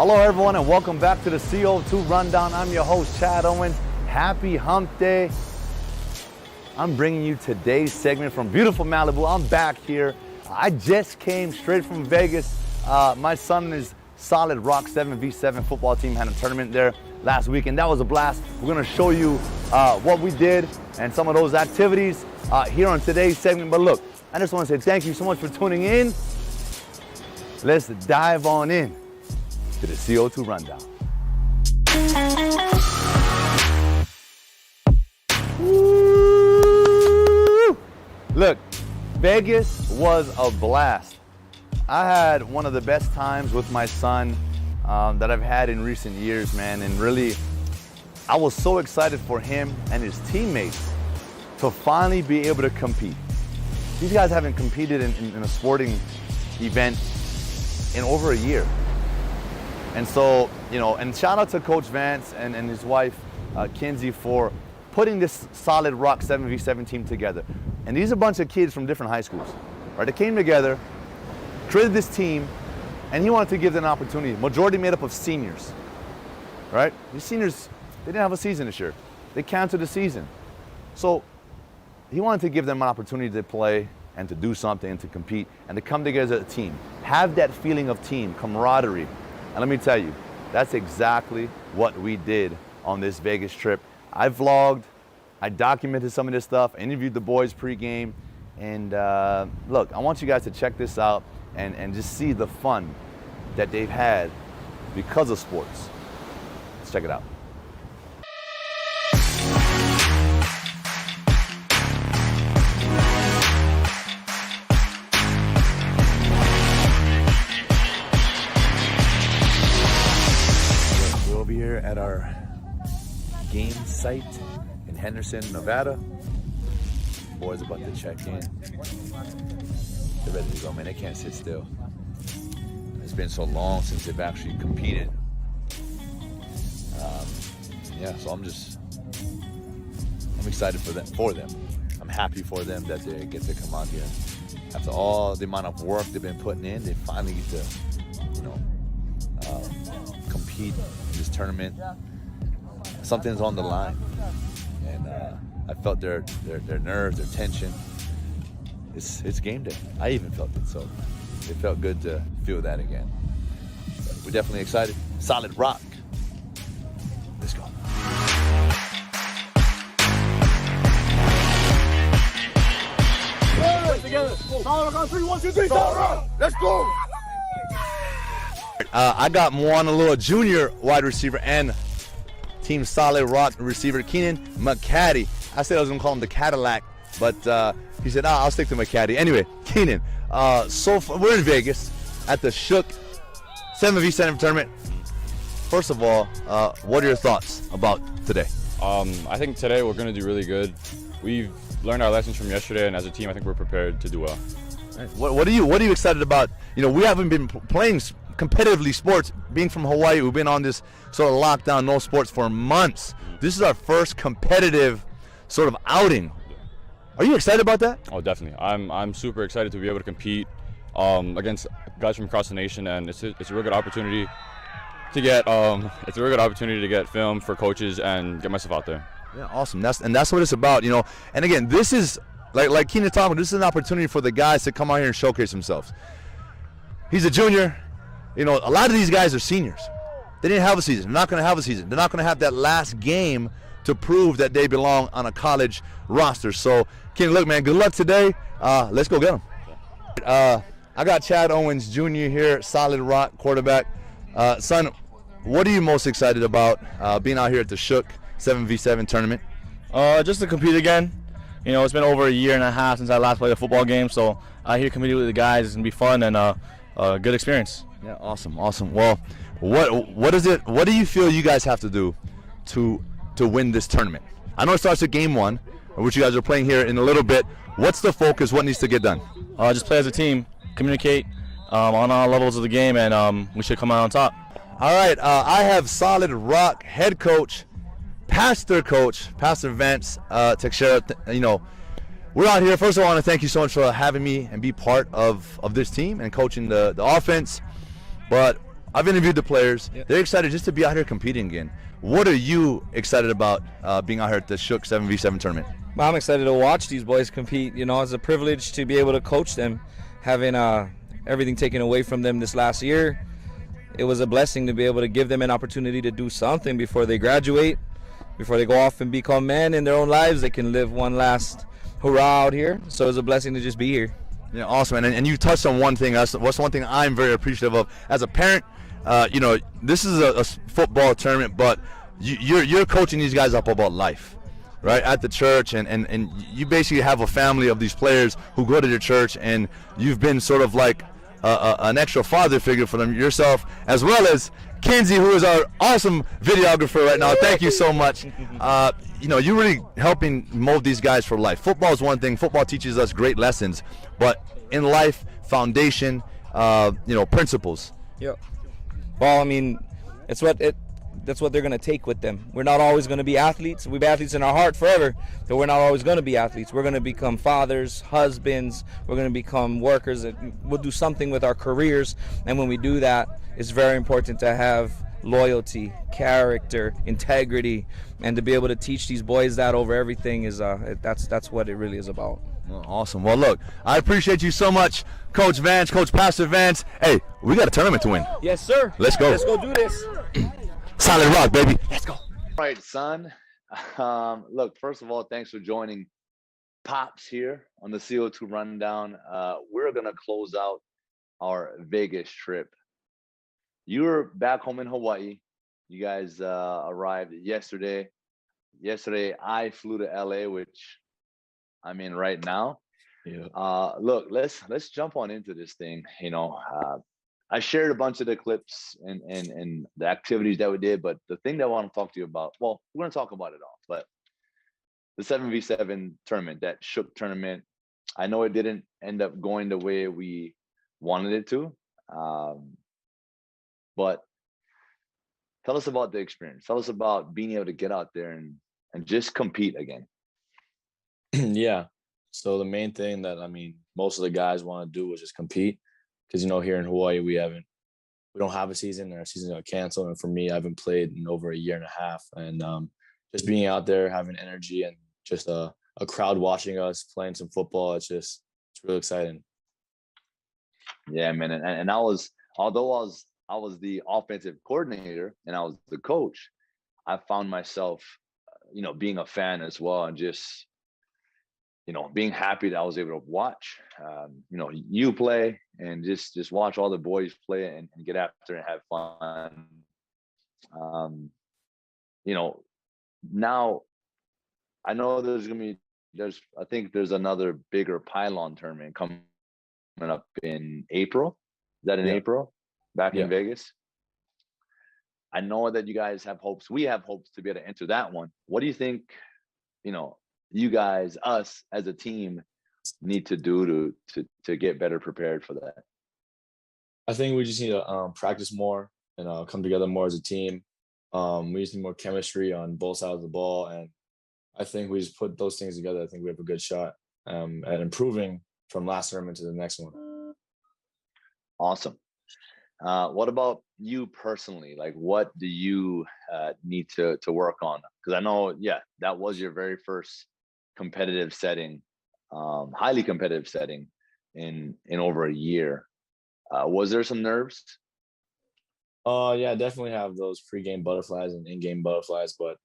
Hello everyone and welcome back to the CO2 Rundown. I'm your host Chad Owens. Happy Hump Day. I'm bringing you today's segment from beautiful Malibu. I'm back here. I just came straight from Vegas. My son and his Solid Rock 7v7 football team had a tournament there last week and that was a blast. We're gonna show you what we did and some of those activities here on today's segment. But look, I just wanna say thank you so much for tuning in. Let's dive on in to the CO2 Rundown. Woo! Look, Vegas was a blast. I had one of the best times with my son that I've had in recent years, man, and really, I was so excited for him and his teammates to finally be able to compete. These guys haven't competed in a sporting event in over a year. And so, you know, and shout out to Coach Vance and his wife, Kinsey, for putting this Solid Rock 7v7 team together. And these are a bunch of kids from different high schools, right? They came together, created this team, and he wanted to give them an opportunity. Majority made up of seniors, right? These seniors, they didn't have a season this year. They canceled the season. So he wanted to give them an opportunity to play and to do something and to compete and to come together as a team. Have that feeling of team, camaraderie. And let me tell you, that's exactly what we did on this Vegas trip. I vlogged, I documented some of this stuff, I interviewed the boys pregame, and look, I want you guys to check this out and just see the fun that they've had because of sports. Let's check it out. At our game site in Henderson, Nevada. Boys about to check in. They're ready to go, man. They can't sit still. It's been so long since they've actually competed. Yeah, so I'm excited for them. I'm happy for them that they get to come out here. After all the amount of work they've been putting in, they finally get to, you know, compete in this tournament. Something's on the line, and I felt their nerves, their tension. It's game day. I even felt it, so it felt good to feel that again. But we're definitely excited. Solid Rock. Let's go. Together. Solid Rock on 3, 1, 2, 3. Solid Rock. Let's go. I got Honolulu Jr. wide receiver and Team Solid Rock receiver Keenan Mccaddy. I said I was gonna call him the Cadillac, but he said, I'll stick to Mccaddy. Anyway, Keenan, we're in Vegas at the Shook 7v7 tournament. First of all, what are your thoughts about today? I think today we're gonna do really good. We've learned our lessons from yesterday, and as a team, I think we're prepared to do well. What are you excited about? You know, we haven't been playing competitively sports. Being from Hawaii, we've been on this sort of lockdown, no sports for months. This is our first competitive sort of outing. Are you excited about that? Oh, definitely. I'm super excited to be able to compete against guys from across the nation, and it's a real good opportunity to get film for coaches and get myself out there. Yeah, awesome. That's what it's about, you know. And again, this is like Keenan talking about, this is an opportunity for the guys to come out here and showcase themselves. He's a junior. You know, a lot of these guys are seniors. They didn't have a season. They're not going to have a season. They're not going to have that last game to prove that they belong on a college roster. So, Keenan, look, man, good luck today. Let's go get them. I got Chad Owens Jr. here, Solid Rock quarterback. Son, what are you most excited about being out here at the Shook 7v7 tournament? Just to compete again. You know, it's been over a year and a half since I last played a football game, so out here competing with the guys is going to be fun and a good experience. Yeah, awesome. Well, what do you feel you guys have to do to win this tournament? I know it starts at game 1, which you guys are playing here in a little bit. What's the focus? What needs to get done? Just play as a team, communicate on all levels of the game, and we should come out on top. All right, I have Solid Rock head coach, Pastor Vance Teixeira. You know, we're out here. First of all, I want to thank you so much for having me and be part of this team and coaching the offense. But I've interviewed the players. Yeah. They're excited just to be out here competing again. What are you excited about being out here at the Shook 7v7 tournament? Well, I'm excited to watch these boys compete. You know, it's a privilege to be able to coach them, having everything taken away from them this last year. It was a blessing to be able to give them an opportunity to do something before they graduate, before they go off and become men in their own lives. They can live one last hurrah out here. So it's a blessing to just be here. Yeah, awesome. And you touched on one thing. That's one thing I'm very appreciative of. As a parent, you know, this is a football tournament, but you're coaching these guys up about life, right? At the church, and you basically have a family of these players who go to the church, and you've been sort of like an extra father figure for them yourself, as well as Kenzie, who is our awesome videographer right now. Thank you so much. You know, you're really helping mold these guys for life. Football is one thing. Football teaches us great lessons, but in life, foundation, you know, principles. Yeah. Well, I mean, that's what they're going to take with them. We're not always going to be athletes. We'll be athletes in our heart forever, but we're not always going to be athletes. We're going to become fathers, husbands. We're going to become workers. We'll do something with our careers, and when we do that, it's very important to have loyalty, character, integrity, and to be able to teach these boys that over everything is that's what it really is about. Well, awesome. Well, look, I appreciate you so much, Coach Vance, Coach Pastor Vance. Hey, we got a tournament to win. Yes, sir. Let's go. Let's go do this. Solid rock, baby. Let's go. All right, son. Look, first of all, thanks for joining Pops here on the CO2 Rundown. We're going to close out our Vegas trip. You're back home in Hawaii. You guys arrived yesterday. Yesterday, I flew to LA, which I'm in right now. Yeah. Look, let's jump on into this thing. You know, I shared a bunch of the clips and the activities that we did, but the thing that I want to talk to you about, well, we're going to talk about it all, but the 7v7 tournament, that Shook tournament, I know it didn't end up going the way we wanted it to, but tell us about the experience. Tell us about being able to get out there and just compete again. Yeah. So the main thing that, I mean, most of the guys want to do is just compete. Because, you know, here in Hawaii, we don't have a season, and our season got canceled. And for me, I haven't played in over a year and a half. And just being out there, having energy, and just a crowd watching us playing some football, it's really exciting. Yeah, man. And although I was the offensive coordinator and I was the coach, I found myself, you know, being a fan as well, and just, you know, being happy that I was able to watch, you know, you play and just watch all the boys play and get after and have fun. You know, now I know I think there's another bigger pylon tournament coming up in April. Is that in April? Back in Vegas? I know that you guys have hopes. We have hopes to be able to enter that one. What do you think, you know, you guys, us as a team, need to do to get better prepared for that? I think we just need to practice more and come together more as a team. We just need more chemistry on both sides of the ball, and I think we just put those things together. I think we have a good shot at improving from last tournament to the next one. Awesome. What about you personally? Like, what do you need to work on? Because I know, that was your very first competitive setting, highly competitive setting in over a year. Was there some nerves? Yeah, definitely have those pre-game butterflies and in-game butterflies, but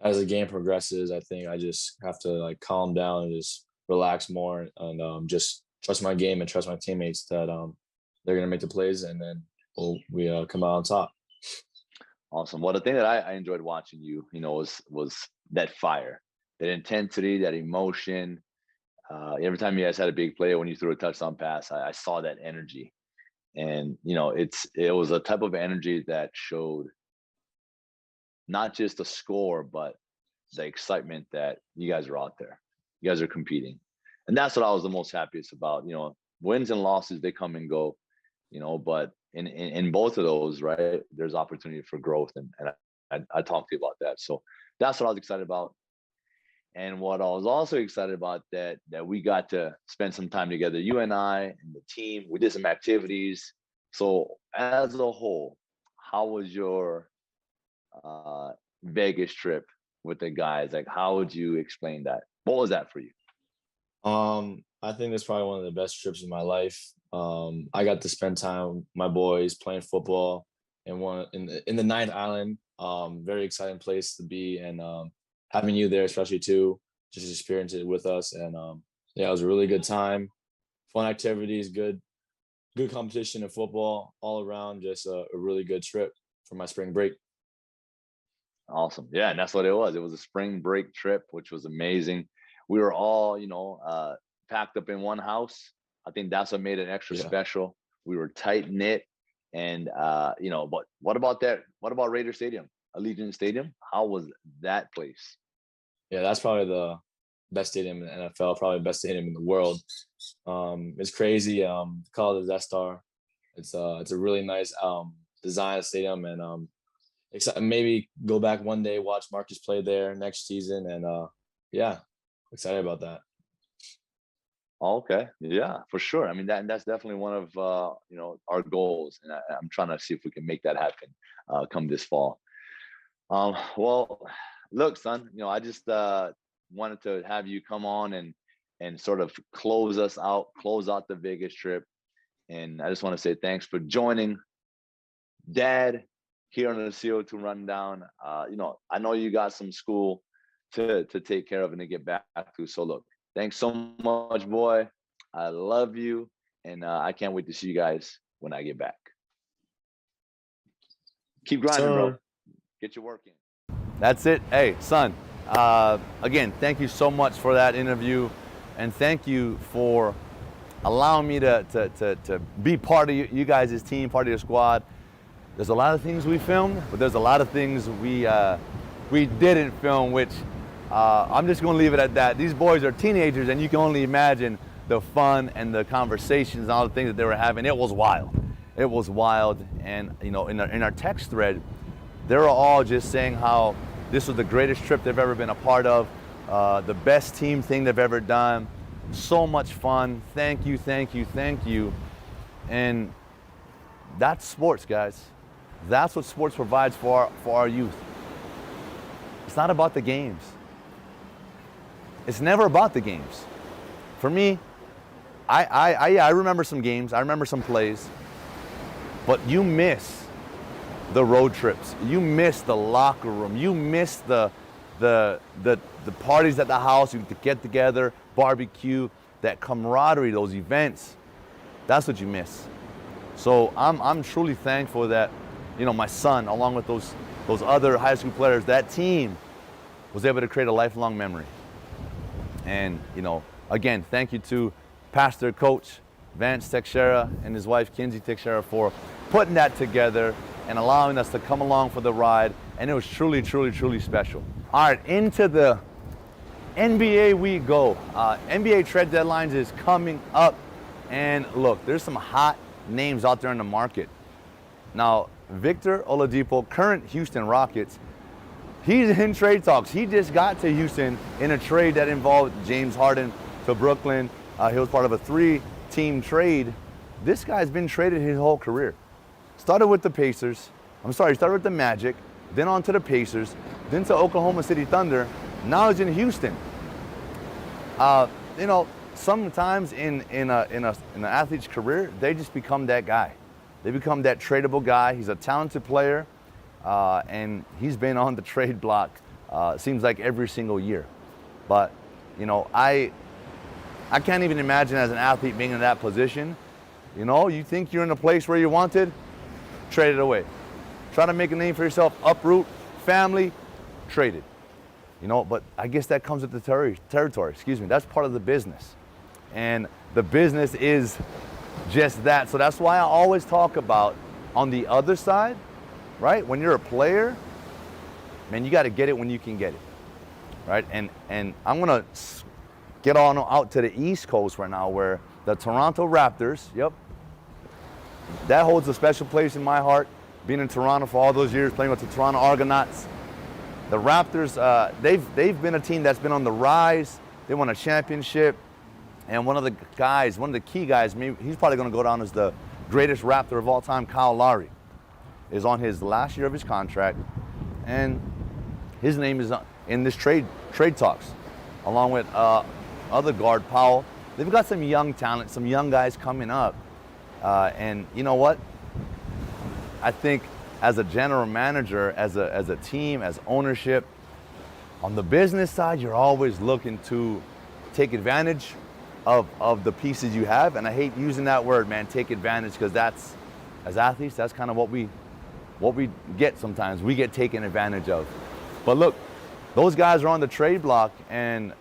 as the game progresses, I think I just have to like calm down and just relax more and just trust my game and trust my teammates that they're gonna make the plays, and then we come out on top. Awesome. Well, the thing that I enjoyed watching you, you know, was that fire, that intensity, that emotion. Every time you guys had a big play, when you threw a touchdown pass, I saw that energy. And, you know, it was a type of energy that showed not just the score, but the excitement that you guys are out there. You guys are competing. And that's what I was the most happiest about. You know, wins and losses, they come and go, you know, but in both of those, right, there's opportunity for growth. And I talked to you about that. So that's what I was excited about. And what I was also excited about, that we got to spend some time together, you and I and the team. We did some activities. So as a whole, how was your Vegas trip with the guys? Like, how would you explain that? What was that for you? I think it's probably one of the best trips of my life. I got to spend time with my boys playing football in the ninth island. Very exciting place to be, and having you there, especially too, just experience it with us. And yeah, it was a really good time. Fun activities, good competition in football all around. Just a really good trip for my spring break. Awesome. Yeah, and that's what it was. It was a spring break trip, which was amazing. We were all, packed up in one house. I think that's what made it extra special. We were tight knit, and but what about that? What about Raider Stadium, Allegiant Stadium? How was that place? Yeah, that's probably the best stadium in the NFL, probably the best stadium in the world. It's crazy. Call it the Death Star. It's a really nice design of stadium, and maybe go back one day, watch Marcus play there next season, and yeah, excited about that. Okay, yeah, for sure. I mean, that's definitely one of our goals, and I'm trying to see if we can make that happen come this fall. Well, look, son, I just wanted to have you come on and sort of close out the Vegas trip, and I just want to say thanks for joining Dad here on the CO2 Rundown. I know you got some school to take care of and to get back to, so look. Thanks so much, boy. I love you, and I can't wait to see you guys when I get back. Keep grinding, bro. Get your work in. That's it. Hey, son, again, thank you so much for that interview, and thank you for allowing me to be part of you guys' team, part of your squad. There's a lot of things we filmed, but there's a lot of things we didn't film, which I'm just going to leave it at that. These boys are teenagers, and you can only imagine the fun and the conversations and all the things that they were having. It was wild. It was wild. And, in our text thread, they were all just saying how this was the greatest trip they've ever been a part of, the best team thing they've ever done. So much fun. Thank you, thank you, thank you. And that's sports, guys. That's what sports provides for our youth. It's not about the games. It's never about the games. For me, I remember some games, I remember some plays, but you miss the road trips. You miss the locker room. You miss the parties at the house, you get together, barbecue, that camaraderie, those events. That's what you miss. So I'm truly thankful that, my son, along with those other high school players, that team was able to create a lifelong memory. And, again, thank you to Pastor Coach Vance Teixeira and his wife Kinsey Teixeira for putting that together and allowing us to come along for the ride. And it was truly, truly, truly special. All right, into the NBA we go. NBA trade deadlines is coming up. And look, there's some hot names out there in the market. Now, Victor Oladipo, current Houston Rockets, he's in trade talks. He just got to Houston in a trade that involved James Harden to Brooklyn. He was part of a 3-team trade. This guy's been traded his whole career. Started with the started with the Magic, then on to the Pacers, then to Oklahoma City Thunder. Now he's in Houston. Sometimes in an athlete's career, they just become that guy. They become that tradable guy. He's a talented player. And he's been on the trade block, seems like every single year. But, I can't even imagine as an athlete being in that position. You think you're in a place where you're wanted, trade it away. Try to make a name for yourself, uproot, family, trade it. But I guess that comes with the territory, That's part of the business. And the business is just that. So that's why I always talk about on the other side, right? When you're a player, man, you got to get it when you can get it, right? And I'm going to get on out to the East Coast right now where the Toronto Raptors, that holds a special place in my heart, being in Toronto for all those years, playing with the Toronto Argonauts. The Raptors, they've been a team that's been on the rise. They won a championship. And one of the key guys, maybe he's probably going to go down as the greatest Raptor of all time, Kyle Lowry. is on his last year of his contract, and his name is in this trade talks, along with other guard Powell. They've got some young talent, some young guys coming up, and you know what? I think as a general manager, as a team, as ownership, on the business side, you're always looking to take advantage of the pieces you have. And I hate using that word, man, take advantage, because that's, as athletes, that's kind of what we get sometimes. We get taken advantage of. But look, those guys are on the trade block, and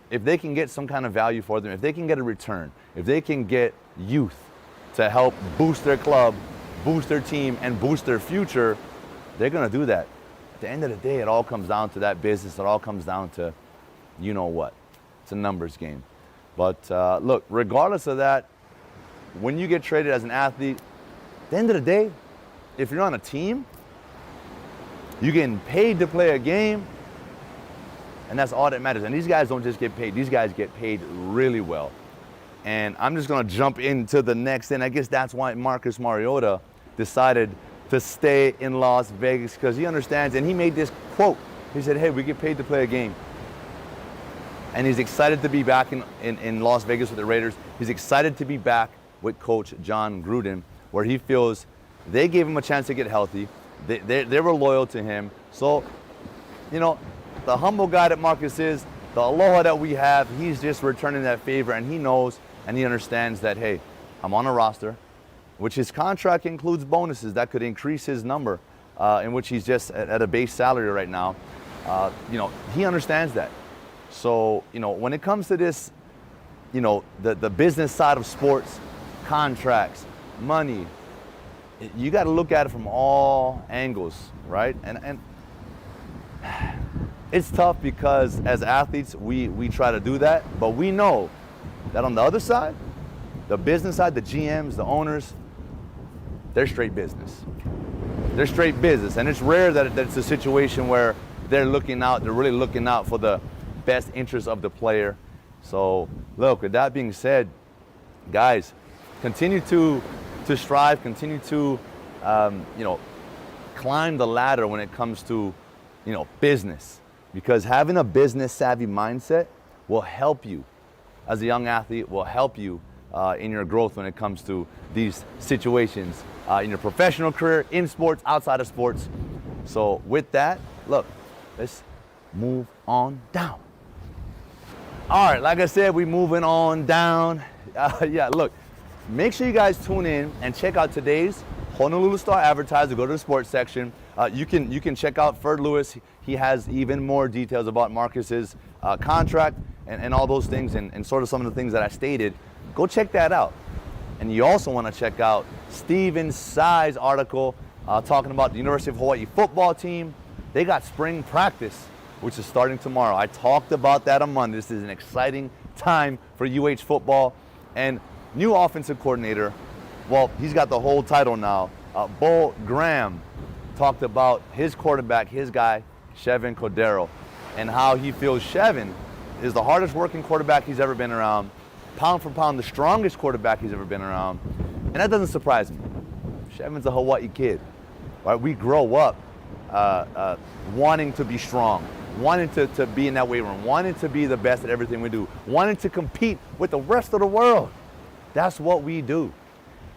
if they can get some kind of value for them, if they can get a return, if they can get youth to help boost their club, boost their team, and boost their future, they're going to do that. At the end of the day, it all comes down to that business. It all comes down to, you know what, it's a numbers game. But look, regardless of that, when you get traded as an athlete, at the end of the day, if you're on a team, you're getting paid to play a game, and that's all that matters. And these guys don't just get paid. These guys get paid really well. And I'm just going to jump into the next thing. I guess that's why Marcus Mariota decided to stay in Las Vegas, because he understands, and he made this quote. He said, hey, we get paid to play a game. And he's excited to be back in Las Vegas with the Raiders. He's excited to be back with Coach John Gruden, where he feels they gave him a chance to get healthy. They were loyal to him. So, you know, the humble guy that Marcus is, the aloha that we have, he's just returning that favor, and he knows and he understands that, hey, I'm on a roster, which his contract includes bonuses that could increase his number, in which he's just at a base salary right now. You know, he understands that. So, you know, when it comes to this, you know, the business side of sports, contracts, money, you got to look at it from all angles, right? And it's tough, because as athletes, we try to do that, but we know that on the other side, the business side, the GMs, the owners, they're straight business. They're straight business, and it's rare that it's a situation where they're really looking out for the best interest of the player. So look, with that being said, guys, continue to strive, continue to you know, climb the ladder when it comes to, you know, business, because having a business savvy mindset will help you as a young athlete, will help you in your growth when it comes to these situations in your professional career, in sports, outside of sports. So with that, look, let's move on down. All right, like I said, we're moving on down. Yeah, look, make sure you guys tune in and check out today's Honolulu Star-Advertiser. Go to the sports section. You can check out Ferd Lewis. He has even more details about Marcus's contract and all those things, and sort of some of the things that I stated. Go check that out. And you also want to check out Steven Tsai's article talking about the University of Hawaii football team. They got spring practice, which is starting tomorrow. I talked about that on Monday. This is an exciting time for UH football. And new offensive coordinator, well, he's got the whole title now. Bo Graham talked about his quarterback, his guy, Chevan Cordero, and how he feels Chevan is the hardest working quarterback he's ever been around, pound for pound, the strongest quarterback he's ever been around. And that doesn't surprise me. Chevan's a Hawaii kid, right? We grow up wanting to be strong, wanting to be in that weight room, wanting to be the best at everything we do, wanting to compete with the rest of the world. That's what we do.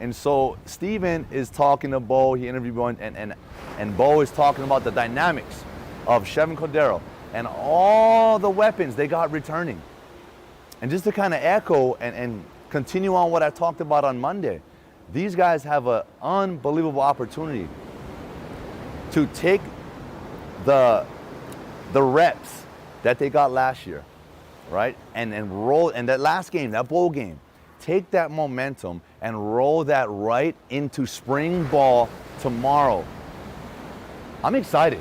And so Steven is talking to Bo. He interviewed Bo, and Bo is talking about the dynamics of Chevan Cordero and all the weapons they got returning. And just to kind of echo and continue on what I talked about on Monday, these guys have an unbelievable opportunity to take the reps that they got last year, right? And roll, and that last game, that bowl game, take that momentum and roll that right into spring ball tomorrow. I'm excited.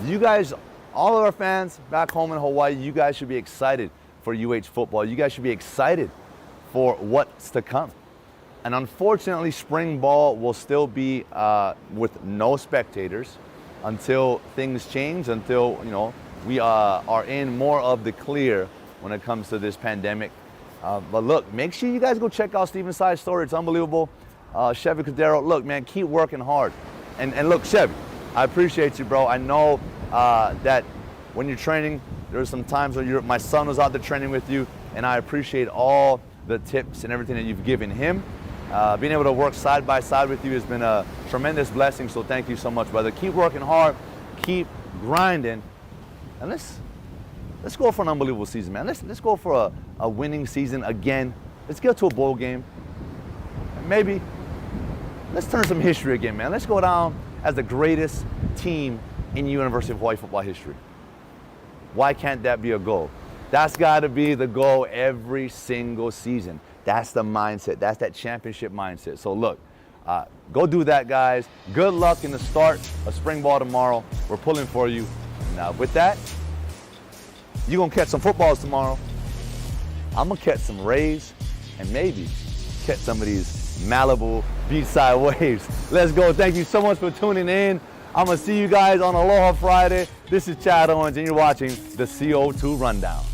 You guys, all of our fans back home in Hawaii, you guys should be excited for UH football. You guys should be excited for what's to come. And unfortunately, spring ball will still be with no spectators until things change, until, you know, we are in more of the clear when it comes to this pandemic. But look, make sure you guys go check out Steven Tsai's story. It's unbelievable. Chevan Cordero, look, man, keep working hard. And look, Chevy, I appreciate you, bro. I know that when you're training, there's some times when my son was out there training with you, and I appreciate all the tips and everything that you've given him. Being able to work side by side with you has been a tremendous blessing, so thank you so much, brother. Keep working hard, keep grinding, and let's go for an unbelievable season, man. Let's go for a winning season again. Let's get to a bowl game. And maybe let's turn some history again, man. Let's go down as the greatest team in University of Hawaii football history. Why can't that be a goal? That's got to be the goal every single season. That's the mindset. That's that championship mindset. So look, go do that, guys. Good luck in the start of spring ball tomorrow. We're pulling for you. Now, with that, you're going to catch some footballs tomorrow. I'm going to catch some rays and maybe catch some of these Malibu beachside waves. Let's go. Thank you so much for tuning in. I'm going to see you guys on Aloha Friday. This is Chad Owens, and you're watching the CO2 Rundown.